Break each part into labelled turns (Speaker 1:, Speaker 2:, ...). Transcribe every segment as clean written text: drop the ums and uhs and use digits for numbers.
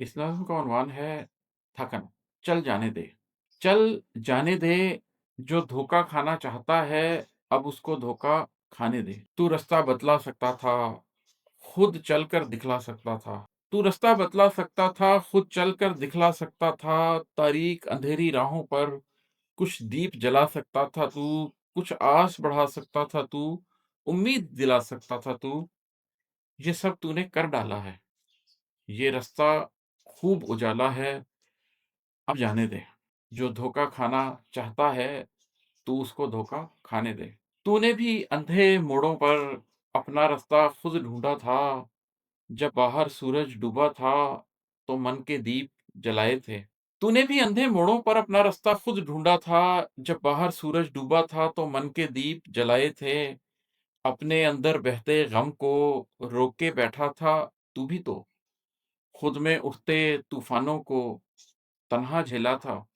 Speaker 1: इस नज़्म का उन्वान है थकन। चल जाने दे। चल जाने दे, जो धोखा खाना चाहता है, अब उसको धोखा खाने दे। तू रास्ता बतला सकता था, खुद चलकर दिखला सकता था। तू रास्ता बतला सकता था, खुद चलकर दिखला सकता था। तारीक अंधेरी राहों पर कुछ दीप जला सकता था तू, कुछ आस बढ़ा सकता था तू, उम्मीद दिला सकता था तू। ये सब तूने कर डाला है। ये रास्ता खूब उजाला है, अब जाने दे। जो धोखा खाना चाहता है, तू उसको धोखा खाने दे। तूने भी अंधे मोड़ों पर अपना रास्ता खुद ढूँढा था। जब बाहर सूरज डूबा था, तो मन के दीप जलाए थे। तूने भी अंधे मोड़ों पर अपना रास्ता खुद ढूँढा था। जब बाहर सूरज डूबा था, तो मन के दीप जलाए थे। अपने अंदर बहते गम को रोके बैठा था तू भी तो। खुद में उठते तूफानों को तन्हा झेला था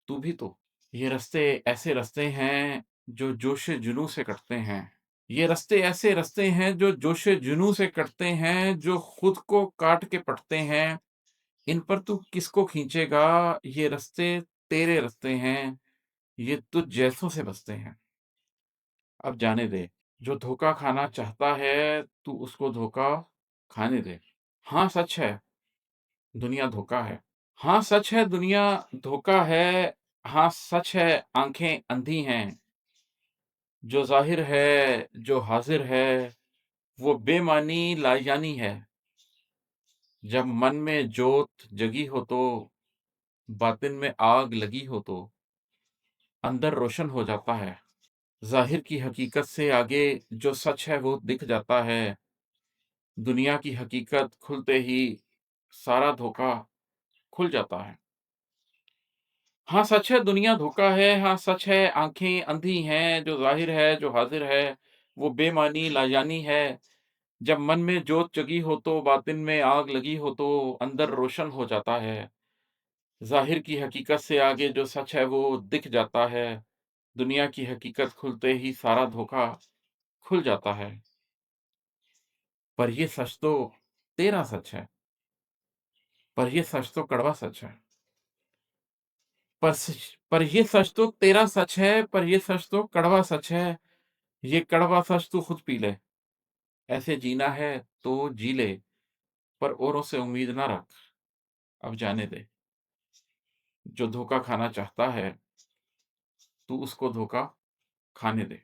Speaker 1: तू भी तो। ये रास्ते ऐसे रास्ते हैं जो जोश-ए-जुनूँ से कटते हैं। ये रास्ते ऐसे रास्ते हैं जो जोश-ए-जुनूँ से कटते हैं, जो खुद को काट के पटते हैं। इन पर तू किसको खींचेगा? ये रास्ते तेरे रास्ते हैं, ये तुझ जैसों से बसते हैं। अब जाने दे। जो धोखा खाना चाहता है, तू उसको धोखा खाने दे। हाँ, सच है, दुनिया धोखा है। हाँ, सच है, दुनिया धोखा है। हाँ, सच है, आँखें अंधी हैं। जो ज़ाहिर है, जो हाज़िर है, वो बेमानी लाजानी है। जब मन में जोत जगी हो तो, बातिन में आग लगी हो तो, अंदर रोशन हो जाता है। ज़ाहिर की हकीकत से आगे जो सच है वो दिख जाता है। दुनिया की हकीकत खुलते ही सारा धोखा खुल जाता है। हाँ, सच है, दुनिया धोखा है। हाँ, सच है, आँखें अंधी हैं। जो ज़ाहिर है, जो हाज़िर है, वो बेमानी लाजानी है। जब मन में जोत जगी हो तो, बातिन में आग लगी हो तो, अंदर रोशन हो जाता है। ज़ाहिर की हकीकत से आगे जो सच है वो दिख जाता है। दुनिया की हकीकत खुलते ही सारा धोखा खुल जाता है। पर ये सच तो तेरा सच है। पर ये सच तो कड़वा सच है। पर ये सच तो तेरा सच है, पर ये सच तो कड़वा सच है। ये कड़वा सच तू खुद पी ले। ऐसे जीना है तो जी ले, पर औरों से उम्मीद ना रख, अब जाने दे। जो धोखा खाना चाहता है, तू उसको धोखा खाने दे।